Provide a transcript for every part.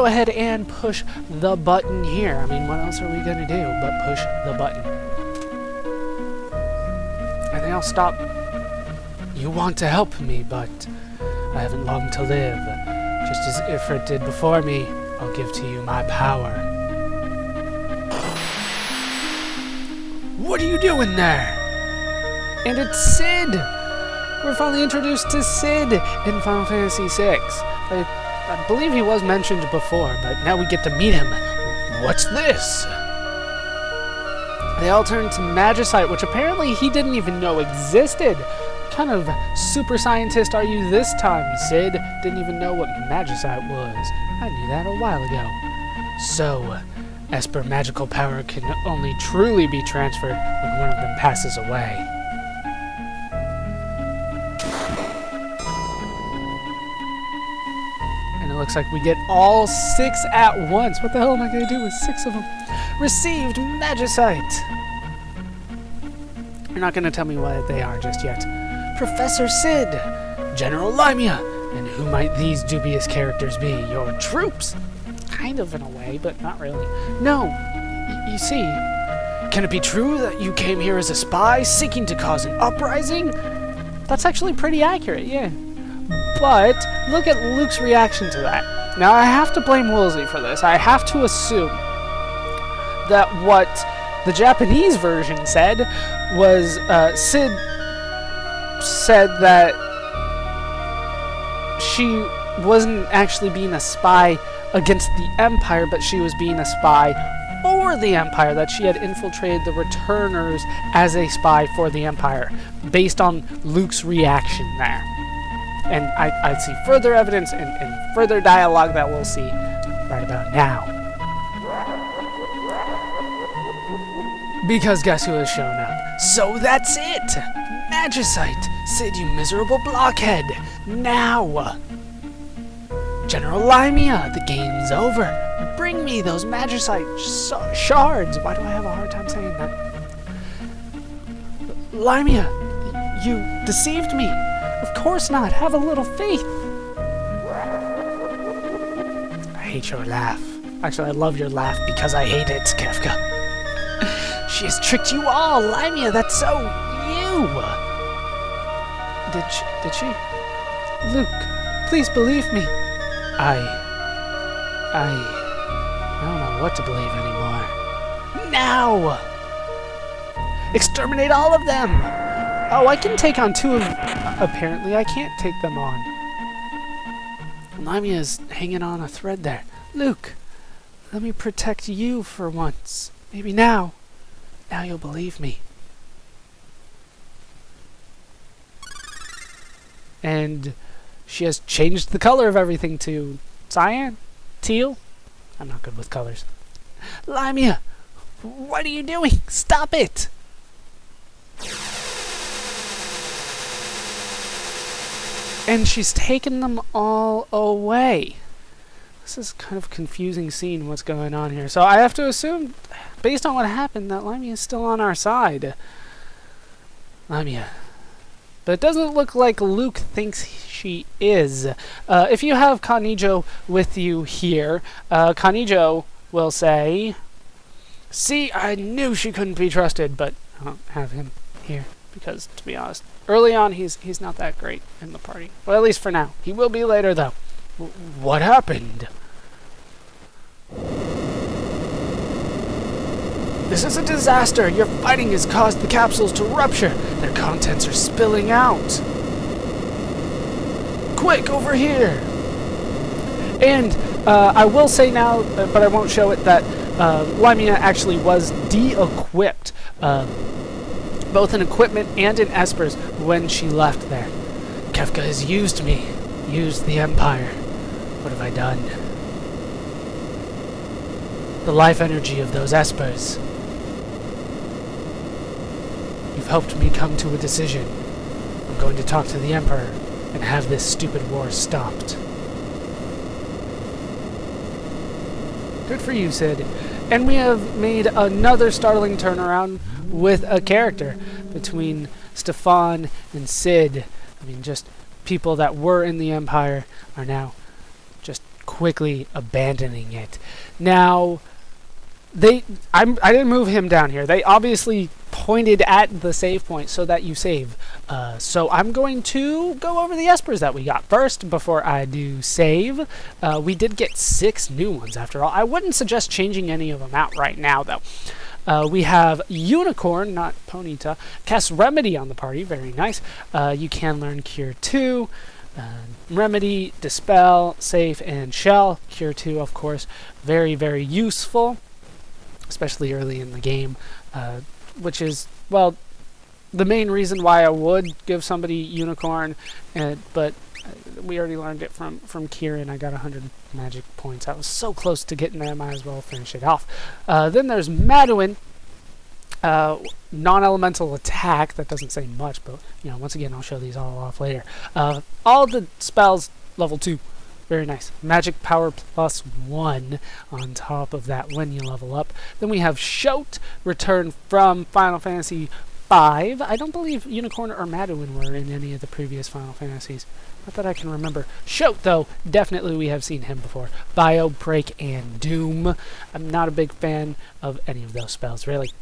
go ahead and push the button here. I mean, what else are we gonna do but push the button? And they all stop. You want to help me, but I haven't long to live. Just as Ifrit did before me, I'll give to you my power. What are you doing there? And it's Cid! We're finally introduced to Cid in Final Fantasy VI. I believe he was mentioned before, but now we get to meet him. What's this? They all turn to Magicite, which apparently he didn't even know existed. What kind of super scientist are you this time, Cid? Didn't even know what Magicite was. I knew that a while ago. So, Esper magical power can only truly be transferred when one of them passes away. And it looks like we get all 6 at once. What the hell am I going to do with 6 of them? Received Magicite! You're not going to tell me what they are just yet. Professor Cid! General Limia! And who might these dubious characters be? Your troops? Kind of in a way, but not really. No, you see, can it be true that you came here as a spy, seeking to cause an uprising? That's actually pretty accurate, yeah. But look at Luke's reaction to that. Now, I have to blame Woolsey for this. I have to assume that what the Japanese version said was Cid said that she wasn't actually being a spy against the Empire, but she was being a spy for the Empire, that she had infiltrated the Returners as a spy for the Empire, based on Luke's reaction there. And I see further evidence and further dialogue that we'll see right about now. Because guess who has shown up? So that's it! Magicite! Cid, you miserable blockhead! Now! General Limia, the game's over. Bring me those Magicite shards. Why do I have a hard time saying that? Limia, you deceived me. Of course not. Have a little faith. I hate your laugh. Actually, I love your laugh because I hate it, Kefka. She has tricked you all. Limia, that's so you. Did she? Luke, please believe me. I don't know what to believe anymore. Now! Exterminate all of them! Oh, I can take on 2 of them. Apparently, I can't take them on. Limia's hanging on a thread there. Luke, let me protect you for once. Maybe now. Now you'll believe me. And she has changed the color of everything to cyan? Teal? I'm not good with colors. Limia! What are you doing? Stop it! And she's taken them all away. This is kind of a confusing scene, what's going on here. So I have to assume, based on what happened, that Limia is still on our side. Limia. But it doesn't look like Luke thinks she is. If you have Kanijo with you here, Kanijo will say, "See, I knew she couldn't be trusted," but I don't have him here because, to be honest, early on he's not that great in the party. Well, at least for now. He will be later, though. What happened? This is a disaster! Your fighting has caused the capsules to rupture! Their contents are spilling out! Quick, over here! And I will say now, but I won't show it, that Limia actually was de-equipped, both in equipment and in espers, when she left there. Kefka has used me, used the Empire. What have I done? The life energy of those espers. You've helped me come to a decision. I'm going to talk to the Emperor and have this stupid war stopped. Good for you, Cid. And we have made another startling turnaround with a character between Stefan and Cid. I mean, just people that were in the Empire are now just quickly abandoning it. Now, I didn't move him down here. They obviously pointed at the save point so that you save. So I'm going to go over the espers that we got first before I do save. We did get 6 new ones after all. I wouldn't suggest changing any of them out right now though. We have Unicorn, not Ponyta, casts Remedy on the party. Very nice. You can learn Cure 2. Remedy, Dispel, Safe, and Shell. Cure 2, of course, very, very useful, especially early in the game, which is, well, the main reason why I would give somebody Unicorn, but we already learned it from Kieran. I got 100 magic points. I was so close to getting there, might as well finish it off. Then there's Maduin, non-elemental attack. That doesn't say much, but once again, I'll show these all off later. All the spells level 2. Very nice. Magic power +1 on top of that when you level up. Then we have Shout, return from Final Fantasy V. I don't believe Unicorn or Maduin were in any of the previous Final Fantasies. Not that I can remember. Shout, though, definitely we have seen him before. Bio, Break, and Doom. I'm not a big fan of any of those spells, really.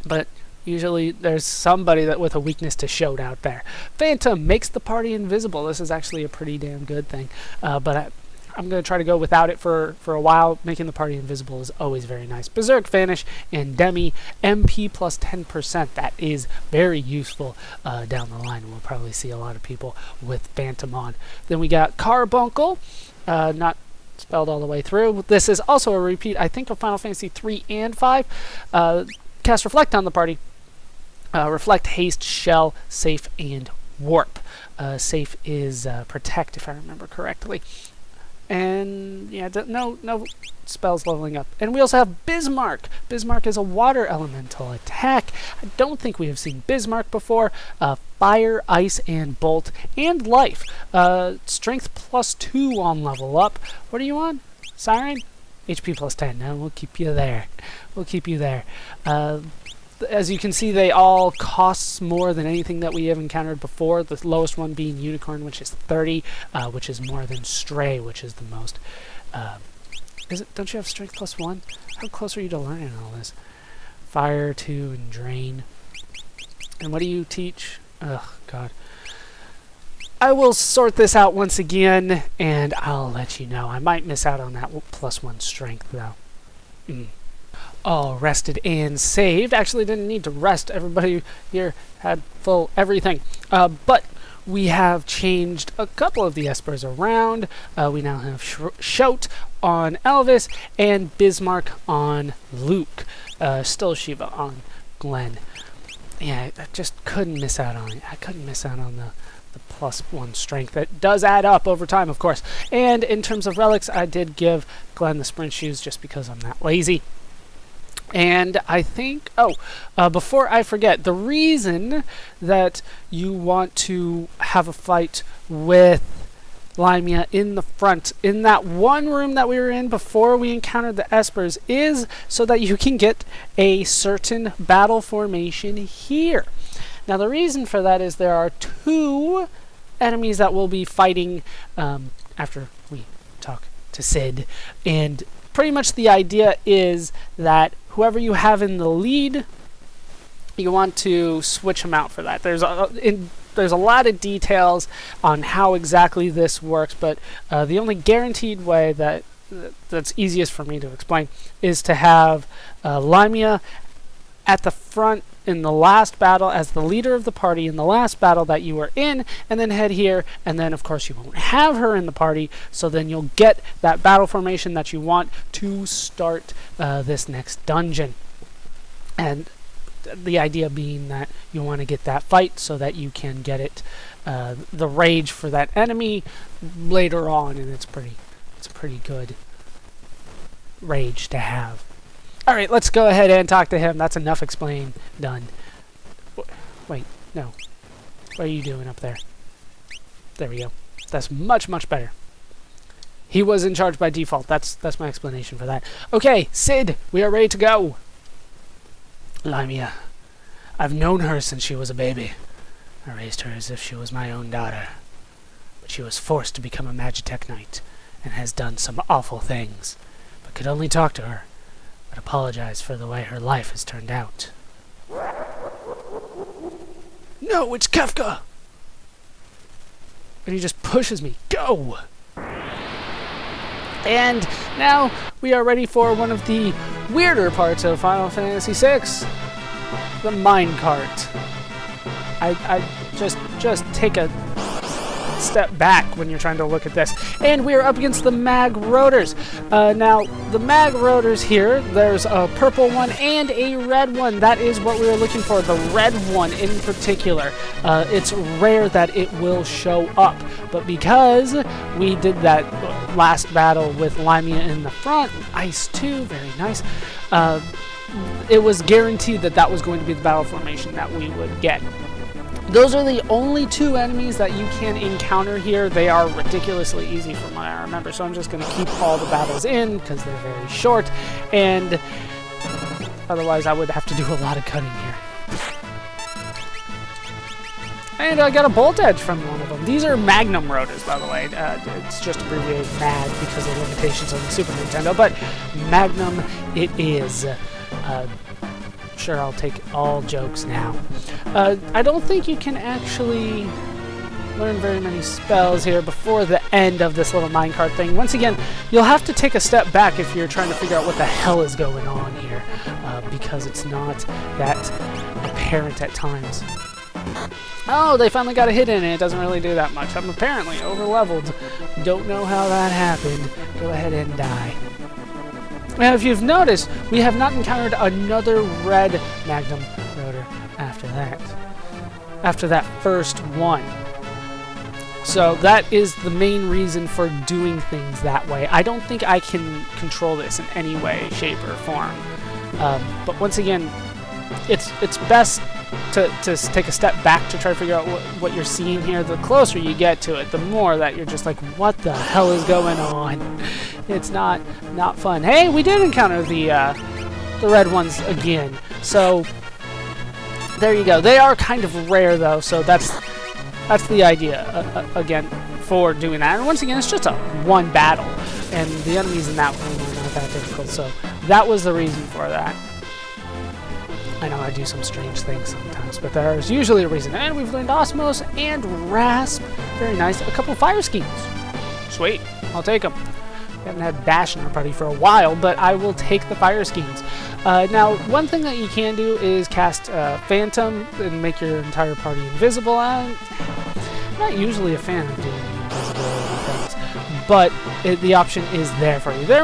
But usually there's somebody that with a weakness to Shout out there. Phantom makes the party invisible. This is actually a pretty damn good thing. But I'm going to try to go without it for a while. Making the party invisible is always very nice. Berserk, Vanish, and Demi. MP plus 10%. That is very useful down the line. We'll probably see a lot of people with Phantom on. Then we got Carbuncle. Not spelled all the way through. This is also a repeat, I think, of Final Fantasy 3 and 5. Cast Reflect on the party. Reflect, Haste, Shell, Safe, and Warp. Safe is Protect, if I remember correctly. And yeah, no spells leveling up. And we also have Bismarck. Bismarck is a water elemental attack. I don't think we have seen Bismarck before. Fire, Ice, and Bolt, and Life. Strength +2 on level up. What are you on? Siren? HP +10. No, we'll keep you there. We'll keep you there. As you can see, they all cost more than anything that we have encountered before. The lowest one being Unicorn, which is 30, which is more than Stray, which is the most. Don't you have Strength +1? How close are you to learning all this? Fire 2 and Drain. And what do you teach? Oh, God. I will sort this out once again, and I'll let you know. I might miss out on that +1 strength, though. All rested and saved. Actually, didn't need to rest. Everybody here had full everything. But we have changed a couple of the espers around. We now have Shout on Elvis and Bismarck on Luke. Still Shiva on Glenn. Yeah, I just couldn't miss out on it. I couldn't miss out on the +1 strength. That does add up over time, of course. And in terms of relics, I did give Glenn the sprint shoes just because I'm that lazy. And I think, before I forget, the reason that you want to have a fight with Limia in the front, in that one room that we were in before we encountered the espers, is so that you can get a certain battle formation here. Now, the reason for that is there are 2 enemies that we'll be fighting after we talk to Cid, and pretty much the idea is that whoever you have in the lead, you want to switch them out for that. There's a lot of details on how exactly this works, but the only guaranteed way that's easiest for me to explain is to have Limia at the front in the last battle as the leader of the party in the last battle that you were in, and then head here, and then of course you won't have her in the party, so then you'll get that battle formation that you want to start this next dungeon. And the idea being that you want to get that fight so that you can get it the rage for that enemy later on, and it's a pretty good rage to have. Alright, let's go ahead and talk to him. That's enough explaining. Done. Wait, no. What are you doing up there? There we go. That's much, much better. He was in charge by default. That's my explanation for that. Okay, Cid, we are ready to go. Limia, I've known her since she was a baby. I raised her as if she was my own daughter. But she was forced to become a Magitech Knight, and has done some awful things, but could only talk to her, but apologize for the way her life has turned out. No, it's Kefka! And he just pushes me. Go! And now we are ready for one of the weirder parts of Final Fantasy VI, the minecart. I just take a step back when you're trying to look at this. And we're up against the Mag Rotors. Now, the Mag Rotors here, there's a purple one and a red one. That is what we were looking for, the red one in particular. It's rare that it will show up, but because we did that last battle with Limia in the front, Ice 2, very nice, it was guaranteed that that was going to be the battle formation that we would get. Those are the only two enemies that you can encounter here. They are ridiculously easy from what I remember, so I'm just going to keep all the battles in because they're very short, and otherwise I would have to do a lot of cutting here. And I got a Bolt Edge from one of them. These are Magnum Rotors, by the way. It's just abbreviated MAG because of limitations on the Super Nintendo, but Magnum it is. Sure, I'll take all jokes now. I don't think you can actually learn very many spells here before the end of this little minecart thing. Once again, you'll have to take a step back if you're trying to figure out what the hell is going on here, because it's not that apparent at times. Oh, they finally got a hit in it. It doesn't really do that much. I'm apparently over-leveled. Don't know how that happened. Go ahead and die. Now, if you've noticed, we have not encountered another red Magnum Rotor after that. After that first one. So that is the main reason for doing things that way. I don't think I can control this in any way, shape, or form. But once again, it's best to take a step back to try to figure out what you're seeing here. The closer you get to it, the more that you're just like, what the hell is going on? It's not fun. Hey, we did encounter the red ones again. So there you go. They are kind of rare though, so that's the idea again for doing that. And once again, it's just a one battle, and the enemies in that one are not that difficult. So that was the reason for that. I know I do some strange things sometimes, but there's usually a reason. And we've learned Osmos and Rasp. Very nice. A couple fire schemes. Sweet. I'll take them. We haven't had Bash in our party for a while, but I will take the fire schemes. Now, one thing that you can do is cast Phantom and make your entire party invisible. I'm not usually a fan of doing invisibility things, but the option is there for you. There